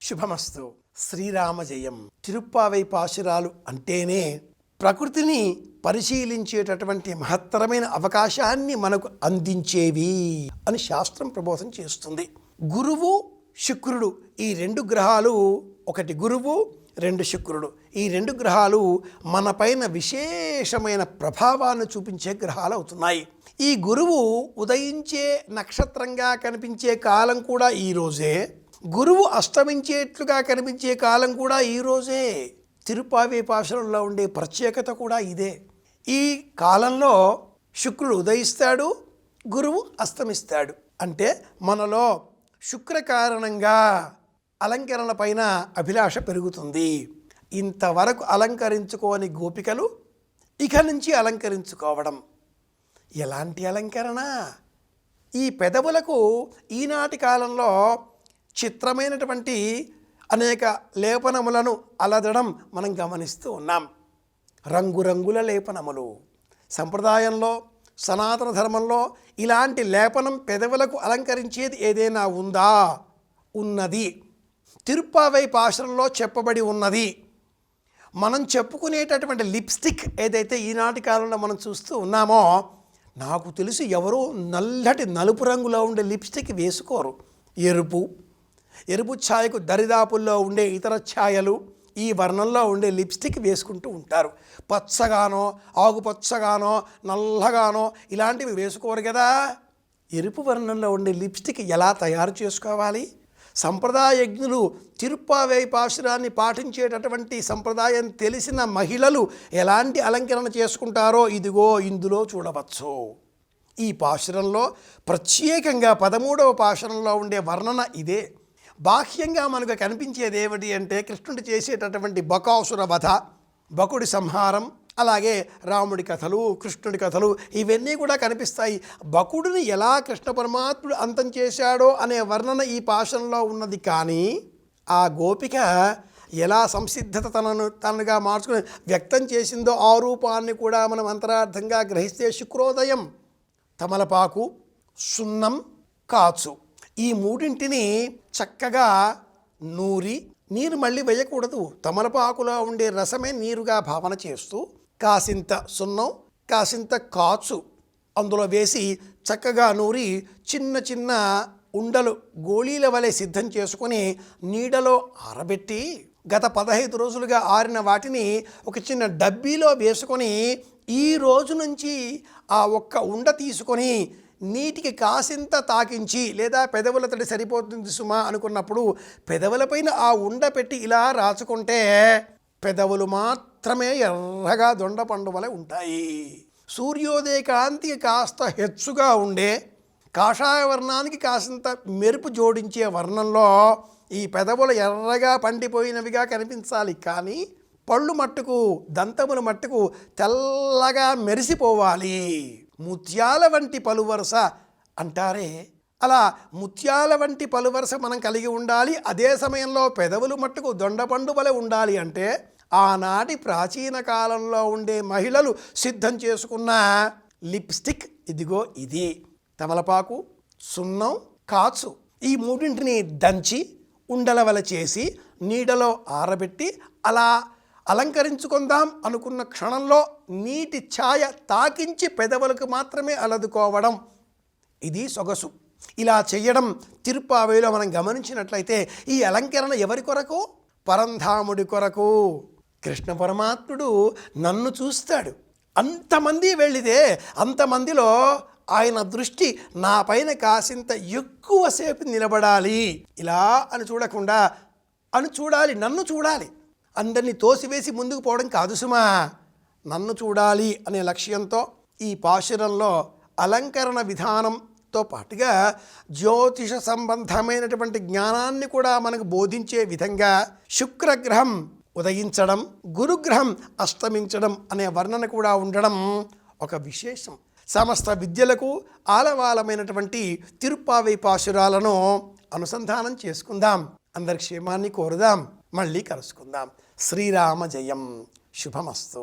శుభమస్తు. శ్రీరామ జయం. తిరుప్పావై పాశురాలు అంటేనే ప్రకృతిని పరిశీలించేటటువంటి మహత్తరమైన అవకాశాన్ని మనకు అందించేవి అని శాస్త్రం ప్రబోధం చేస్తుంది. గురువు శుక్రుడు ఈ రెండు గ్రహాలు, ఒకటి గురువు రెండు శుక్రుడు, ఈ రెండు గ్రహాలు మనపైన విశేషమైన ప్రభావాన్ని చూపించే గ్రహాలు అవుతున్నాయి. ఈ గురువు ఉదయించే నక్షత్రంగా కనిపించే కాలం కూడా ఈరోజే, గురువు అస్తమించేట్లుగా కనిపించే కాలం కూడా ఈరోజే. తిరుప్పావై పాశురంలో ఉండే ప్రత్యేకత కూడా ఇదే. ఈ కాలంలో శుక్రుడు ఉదయిస్తాడు, గురువు అస్తమిస్తాడు. అంటే మనలో శుక్ర కారణంగా అలంకరణ పైన అభిలాష పెరుగుతుంది. ఇంతవరకు అలంకరించుకోని గోపికలు ఇక నుంచి అలంకరించుకోవడం. ఎలాంటి అలంకరణ? ఈ పెదవులకు ఈనాటి కాలంలో చిత్రమైనటువంటి అనేక లేపనములను అలదడం మనం గమనిస్తూ ఉన్నాం. రంగురంగుల లేపనములు. సంప్రదాయంలో, సనాతన ధర్మంలో ఇలాంటి లేపనం పెదవులకు అలంకరించేది ఏదైనా ఉందా? ఉన్నది. తిరుప్పావై పాశురంలో చెప్పబడి ఉన్నది. మనం చెప్పుకునేటటువంటి లిప్స్టిక్ ఏదైతే ఈనాటి కాలంలో మనం చూస్తూ ఉన్నామో, నాకు తెలిసి ఎవరో నల్లటి నలుపు రంగులో ఉండే లిప్స్టిక్ వేసుకోరు. ఎరుపు ఛాయకు దరిదాపుల్లో ఉండే ఇతర ఛాయలు ఈ వర్ణంలో ఉండే లిప్స్టిక్ వేసుకుంటూ ఉంటారు. పచ్చగానో, ఆకుపచ్చగానో, నల్లగానో ఇలాంటివి వేసుకోరు కదా. ఎరుపు వర్ణంలో ఉండే లిప్స్టిక్ ఎలా తయారు చేసుకోవాలి? సంప్రదాయజ్ఞులు తిరుప్పావై పాశురాన్ని పాటించేటటువంటి సంప్రదాయం తెలిసిన మహిళలు ఎలాంటి అలంకరణ చేసుకుంటారో ఇదిగో ఇందులో చూడవచ్చు. ఈ పాశురంలో ప్రత్యేకంగా 13వ పాశురంలో ఉండే వర్ణన ఇదే. బాహ్యంగా మనకు కనిపించేది ఏమిటి అంటే కృష్ణుడు చేసేటటువంటి బకాసుర వధ, బకుడి సంహారం, అలాగే రాముడి కథలు, కృష్ణుడి కథలు ఇవన్నీ కూడా కనిపిస్తాయి. బకుడిని ఎలా కృష్ణ పరమాత్ముడు అంతం చేశాడో అనే వర్ణన ఈ పాశంలో ఉన్నది. కానీ ఆ గోపిక ఎలా సంసిద్ధత తనగా మార్చుకుని వ్యక్తం చేసిందో ఆ రూపాన్ని కూడా మనం అంతరార్థంగా గ్రహిస్తే శుక్రోదయం, తమలపాకు, సున్నం, కాచు ఈ మూడింటిని చక్కగా నూరి, నీరు మళ్ళీ వేయకూడదు, తమలపాకులో ఉండే రసమే నీరుగా భావన చేస్తూ కాసింత సున్నం, కాసింత కాచు అందులో వేసి చక్కగా నూరి చిన్న చిన్న ఉండలు గోళీల వలె సిద్ధం చేసుకొని నీడలో ఆరబెట్టి గత 15 రోజులుగా ఆరిన వాటిని ఒక చిన్న డబ్బీలో వేసుకొని ఈ రోజు నుంచి ఆ ఒక్క ఉండ తీసుకొని నీటికి కాసింత తాకించి, లేదా పెదవుల తడి సరిపోతుంది సుమా అనుకున్నప్పుడు పెదవులపైన ఆ ఉండ పెట్టి ఇలా రాచుకుంటే పెదవులు మాత్రమే ఎర్రగా దొండపండు వలె ఉంటాయి. సూర్యోదయ కాంతికి కాస్త హెచ్చుగా ఉండే కాషాయ వర్ణానికి కాసింత మెరుపు జోడించే వర్ణంలో ఈ పెదవులు ఎర్రగా పండిపోయినవిగా కనిపించాలి. కానీ పళ్ళు మట్టుకు, దంతములు మట్టుకు తెల్లగా మెరిసిపోవాలి. ముత్యాల వంటి పలువరస అంటారే, అలా ముత్యాల వంటి పలువరస మనం కలిగి ఉండాలి. అదే సమయంలో పెదవులు మట్టుకు దొండపండు వలె ఉండాలి. అంటే ఆనాటి ప్రాచీన కాలంలో ఉండే మహిళలు సిద్ధం చేసుకున్న లిప్స్టిక్ ఇదిగో ఇది. తమలపాకు, సున్నం, కాచు ఈ మూడింటిని దంచి ఉండల వల చేసి నీడలో ఆరబెట్టి అలా అలంకరించుకుందాం అనుకున్న క్షణంలో నీటి ఛాయ తాకించి పెదవులకు మాత్రమే అలదుకోవడం, ఇది సొగసు. ఇలా చేయడం తిరుప్పావైలో మనం గమనించినట్లయితే ఈ అలంకరణ ఎవరి కొరకు? పరంధాముడి కొరకు. కృష్ణ పరమాత్ముడు నన్ను చూస్తాడు. అంతమంది వెళ్ళితే అంతమందిలో ఆయన దృష్టి నా పైన కాసింత ఎక్కువసేపు నిలబడాలి. ఇలా అని చూడకుండా చూడాలి, నన్ను చూడాలి. అందరినీ తోసివేసి ముందుకు పోవడం కాదు సుమా, నన్ను చూడాలి అనే లక్ష్యంతో ఈ పాశురంలో అలంకరణ విధానంతో పాటుగా జ్యోతిష సంబంధమైనటువంటి జ్ఞానాన్ని కూడా మనకు బోధించే విధంగా శుక్రగ్రహం ఉదయించడం, గురుగ్రహం అస్తమించడం అనే వర్ణన కూడా ఉండడం ఒక విశేషం. సమస్త విద్యలకు ఆలవాలమైనటువంటి తిరుప్పావై పాశురాలను అనుసంధానం చేసుకుందాం. అందరి క్షేమాన్ని కోరుదాం. మళ్ళీ కలుసుకుందాం. శ్రీరామ జయం. శుభమస్తు.